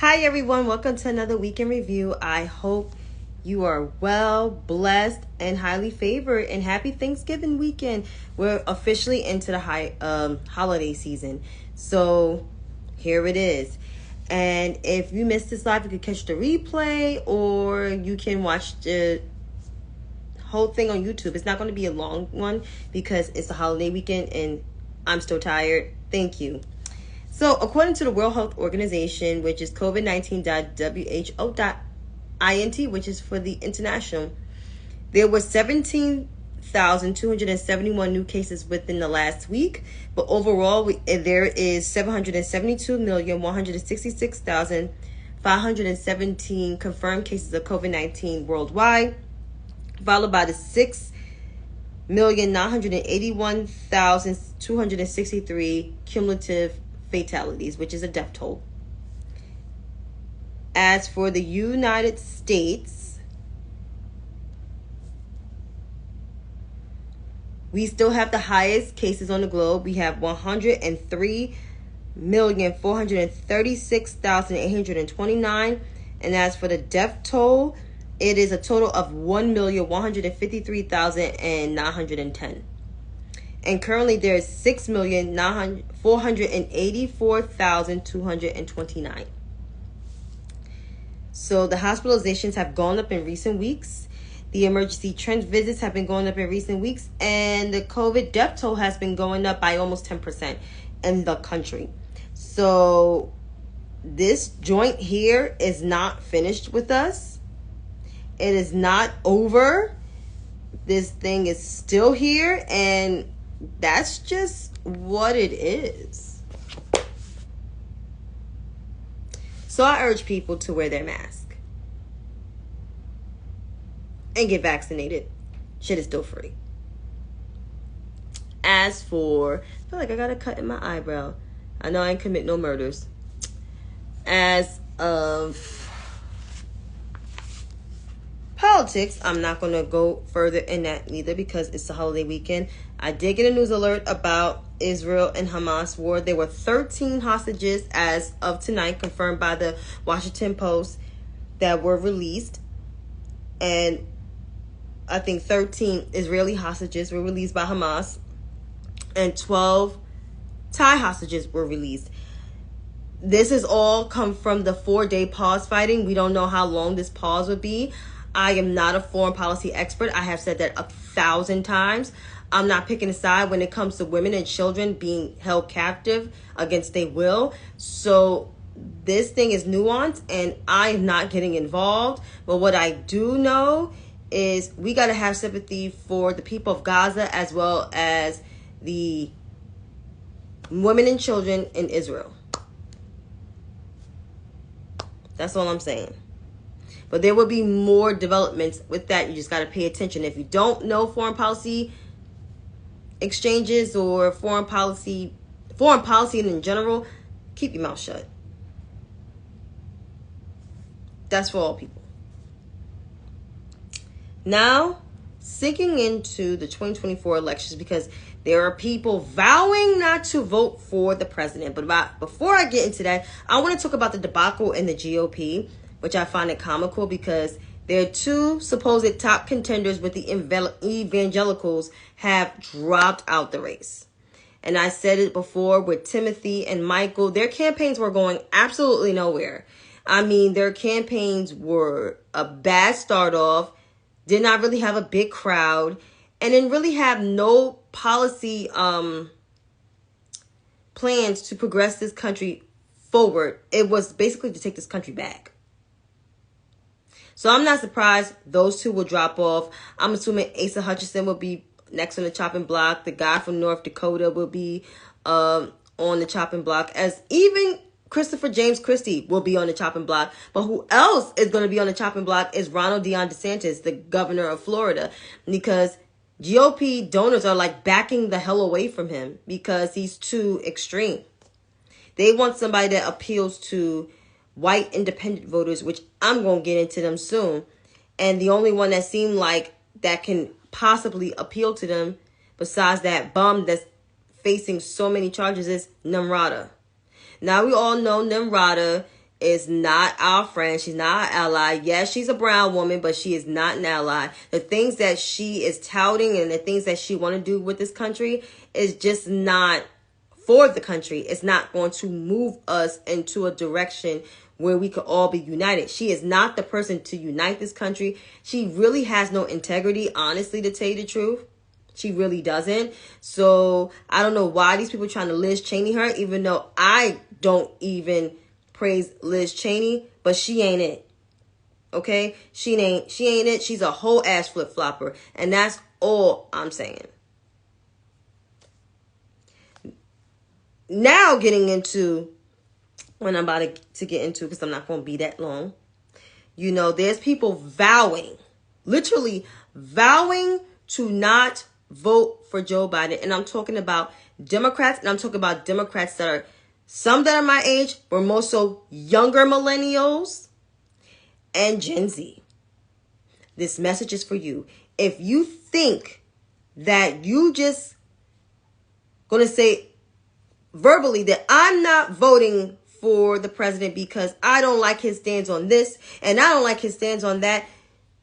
Hi everyone, welcome to another week in review. I hope you are well, blessed, and highly favored. And happy Thanksgiving weekend. We're officially into the holiday season, so here it is. And if you missed this live, you can catch the replay, or you can watch the whole thing on YouTube. It's not going to be a long one because it's the holiday weekend, and I'm still tired. Thank you. So, according to the World Health Organization, which is COVID-19.who.int, which is for the international, there were 17,271 new cases within the last week. But overall, there is 772,166,517 confirmed cases of COVID-19 worldwide, followed by the 6,981,263 cumulative fatalities, which is a death toll. As for the United States, we still have the highest cases on the globe. We have 103,436,829. And as for the death toll, it is a total of 1,153,910. And currently there is 6,484,229. So the hospitalizations have gone up in recent weeks. The emergency trend visits have been going up in recent weeks. And the COVID death toll has been going up by almost 10% in the country. So this joint here is not finished with us. It is not over. This thing is still here, and that's just what it is. So I urge people to wear their mask and get vaccinated. Shit is still free. As for, I feel like I got a cut in my eyebrow. I know I ain't commit no murders. As of politics, I'm not going to go further in that neither because it's the holiday weekend. I did get a news alert about Israel and Hamas war. There were 13 hostages as of tonight, confirmed by the Washington Post, that were released. And I think 13 Israeli hostages were released by Hamas, and 12 Thai hostages were released. This has all come from the 4-day pause fighting. We don't know how long this pause would be. I am not a foreign policy expert. I have said that 1,000 times. I'm not picking a side when it comes to women and children being held captive against their will. So this thing is nuanced, and I'm not getting involved. But what I do know is we got to have sympathy for the people of Gaza as well as the women and children in Israel. That's all I'm saying. But there will be more developments with that. You just got to pay attention. If you don't know foreign policy exchanges or foreign policy in general, keep your mouth shut. That's for all people. Now, sinking into the 2024 elections, because there are people vowing not to vote for the president. But before I get into that, I want to talk about the debacle in the GOP, which I find it comical because there are two supposed top contenders, but the evangelicals have dropped out the race. And I said it before with Timothy and Michael. Their campaigns were going absolutely nowhere. I mean, their campaigns were a bad start off, did not really have a big crowd, and then really have no policy plans to progress this country forward. It was basically to take this country back. So I'm not surprised those two will drop off. I'm assuming Asa Hutchinson will be next on the chopping block. The guy from North Dakota will be on the chopping block, as even Christopher James Christie will be on the chopping block. But who else is going to be on the chopping block is Ronald DeSantis, the governor of Florida, because GOP donors are like backing the hell away from him because he's too extreme. They want somebody that appeals to white independent voters, which I'm going to get into them soon. And the only one that seemed like that can possibly appeal to them, besides that bum that's facing so many charges, is Namrata. Now we all know Namrata is not our friend. She's not our ally. Yes, she's a brown woman, but she is not an ally. The things that she is touting and the things that she want to do with this country is just not for the country. It's not going to move us into a direction where we could all be united. She is not the person to unite this country. She really has no integrity, honestly, to tell you the truth. She really doesn't. So I don't know why these people are trying to Liz Cheney her, even though I don't even praise Liz Cheney, but she ain't it. Okay? She ain't it. She's a whole ass flip-flopper. And that's all I'm saying. Now getting into what I'm about to get into, because I'm not going to be that long. You know, there's people vowing, literally vowing to not vote for Joe Biden. And I'm talking about Democrats, and I'm talking about Democrats that are, some that are my age, but more so younger millennials and Gen Z. This message is for you. If you think that you just going to say verbally that I'm not voting for the president because I don't like his stance on this and I don't like his stance on that,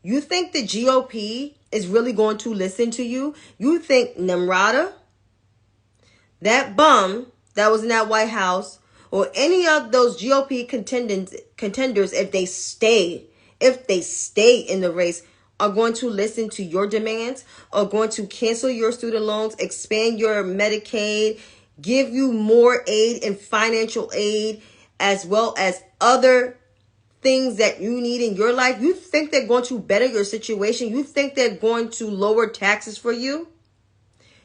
you think the GOP is really going to listen to you? You think Nimrata, that bum that was in that White House, or any of those GOP contenders, if they stay in the race, are going to listen to your demands, are going to cancel your student loans, expand your Medicaid, give you more aid and financial aid, as well as other things that you need in your life? You think they're going to better your situation? You think they're going to lower taxes for you?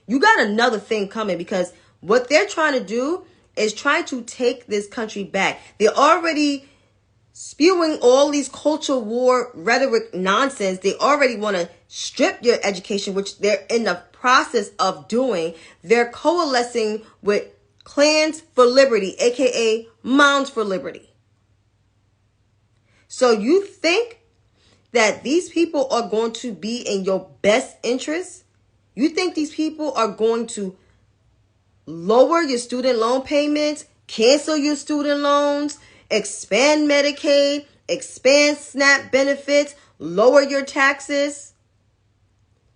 You got another thing coming, because what they're trying to do is try to take this country back. They're already spewing all these culture war rhetoric nonsense. They already want to strip your education, which they're in the process of doing. They're coalescing with Clans for Liberty, aka Moms for Liberty. So you think that these people are going to be in your best interest? You think these people are going to lower your student loan payments, cancel your student loans, expand Medicaid, expand SNAP benefits, lower your taxes,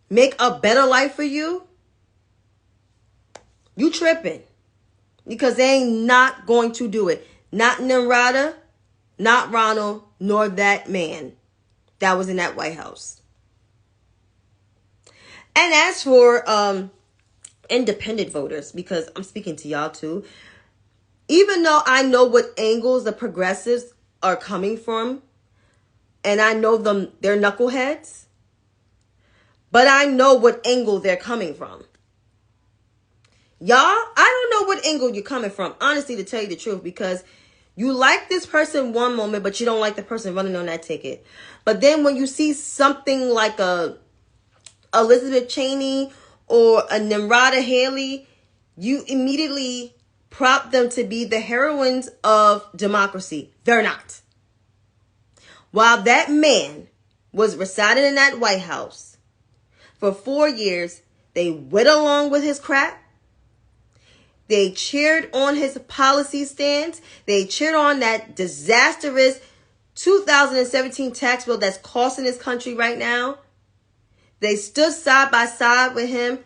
make a better life for you? You tripping. Because they ain't not going to do it. Not Nimrata, not Ronald, nor that man that was in that White House. And as for independent voters, because I'm speaking to y'all too, even though I know what angles the progressives are coming from, and I know them, they're knuckleheads, but I know what angle they're coming from. Y'all, I don't know what angle you're coming from, honestly, to tell you the truth, because you like this person one moment, but you don't like the person running on that ticket. But then when you see something like a Elizabeth Cheney or a Nimrata Haley, you immediately prop them to be the heroines of democracy. They're not. While that man was residing in that White House for 4 years, they went along with his crap. They cheered on his policy stance. They cheered on that disastrous 2017 tax bill that's costing this country right now. They stood side by side with him,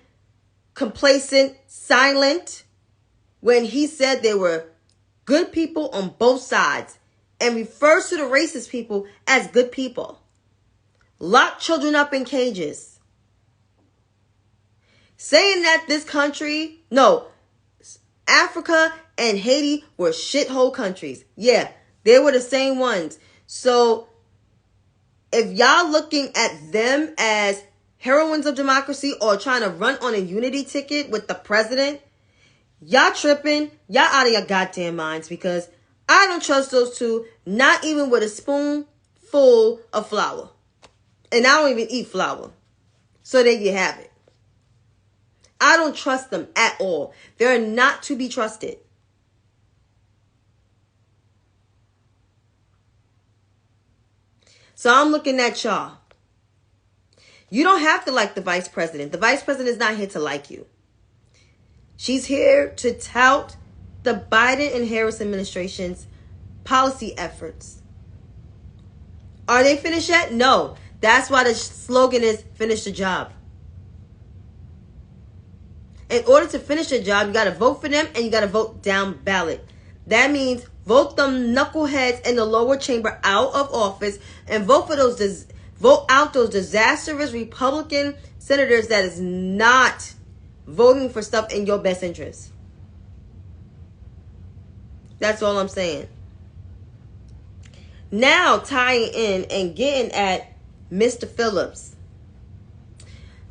complacent, silent, when he said there were good people on both sides, and refers to the racist people as good people. Lock children up in cages. Saying that this country, no, Africa and Haiti were shithole countries. Yeah, they were the same ones. So if y'all looking at them as heroines of democracy or trying to run on a unity ticket with the president, y'all tripping. Y'all out of your goddamn minds, because I don't trust those two, not even with a spoonful of flour. And I don't even eat flour. So there you have it. I don't trust them at all. They're not to be trusted. So I'm looking at y'all. You don't have to like the vice president. The vice president is not here to like you. She's here to tout the Biden and Harris administration's policy efforts. Are they finished yet? No. That's why the slogan is finish the job. In order to finish the job, you got to vote for them and you got to vote down ballot. That means vote them knuckleheads in the lower chamber out of office and vote out those disastrous Republican senators that is not voting for stuff in your best interest. That's all I'm saying. Now tying in and getting at Mr. Phillips.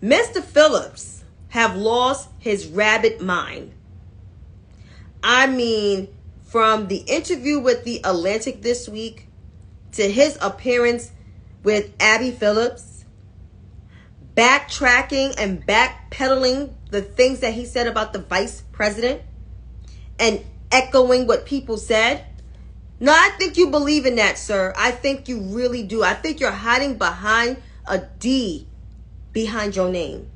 Mr. Phillips have lost his rabbit mind. I mean, from the interview with The Atlantic this week to his appearance with Abby Phillips, backtracking and backpedaling the things that he said about the vice president and echoing what people said. No, I think you believe in that, sir. I think you really do. I think you're hiding behind a D behind your name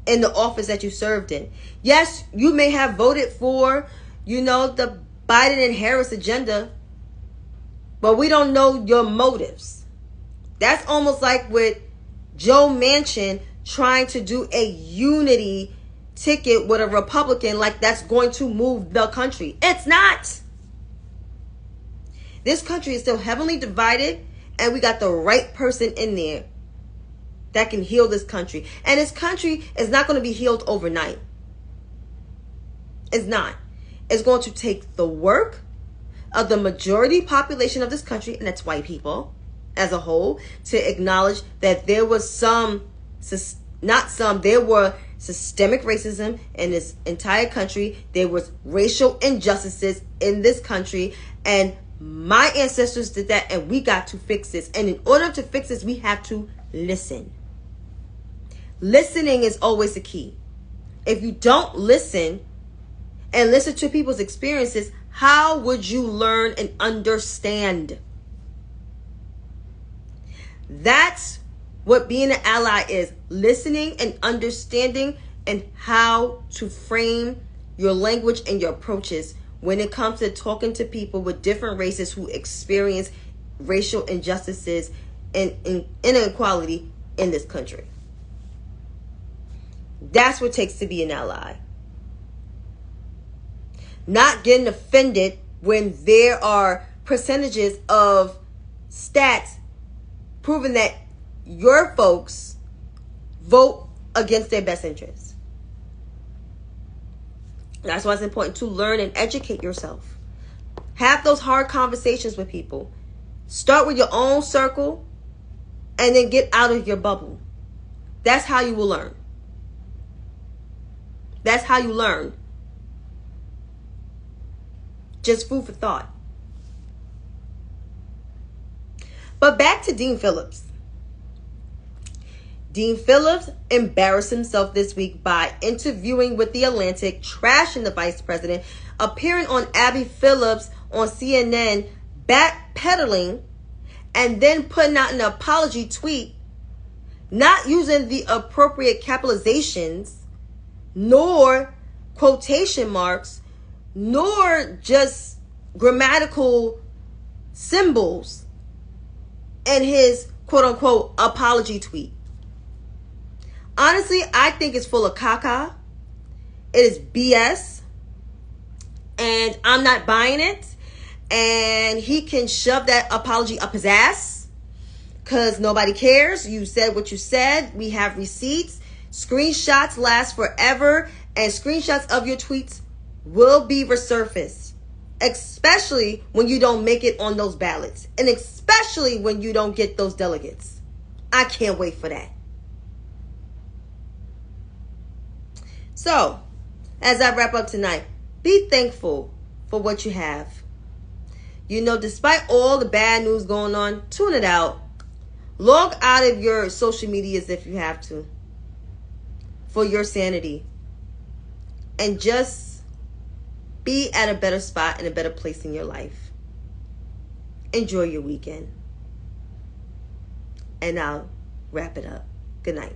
in the office that you served in. Yes, you may have voted for, the Biden and Harris agenda, but we don't know your motives. That's almost like with Joe Manchin trying to do a unity ticket with a Republican, like that's going to move the country. It's not. This country is still heavily divided, and we got the right person in there that can heal this country. And this country is not going to be healed overnight. It's not. It's going to take the work of the majority population of this country, and that's white people as a whole, to acknowledge that there was there were systemic racism in this entire country. There was racial injustices in this country, and my ancestors did that, and we got to fix this. And in order to fix this, we have to listen. Listening is always the key. If you don't listen and listen to people's experiences, how would you learn and understand? That's what being an ally is. Listening and understanding, and how to frame your language and your approaches when it comes to talking to people with different races who experience racial injustices and inequality in this country. That's what it takes to be an ally. Not getting offended when there are percentages of stats proving that your folks vote against their best interests. That's why it's important to learn and educate yourself. Have those hard conversations with people. Start with your own circle and then get out of your bubble. That's how you will learn. That's how you learn. Just food for thought. But back to Dean Phillips. Dean Phillips embarrassed himself this week by interviewing with The Atlantic, trashing the vice president, appearing on Abby Phillips on CNN, backpedaling, and then putting out an apology tweet, not using the appropriate capitalizations, nor quotation marks, nor just grammatical symbols in his quote-unquote apology tweet. Honestly, I think it's full of caca. It is BS. And I'm not buying it. And he can shove that apology up his ass, because nobody cares. You said what you said. We have receipts. Screenshots last forever. And screenshots of your tweets will be resurfaced. Especially when you don't make it on those ballots. And especially when you don't get those delegates. I can't wait for that. So, as I wrap up tonight, be thankful for what you have. Despite all the bad news going on, tune it out. Log out of your social medias if you have to, for your sanity. And just be at a better spot and a better place in your life. Enjoy your weekend. And I'll wrap it up. Good night.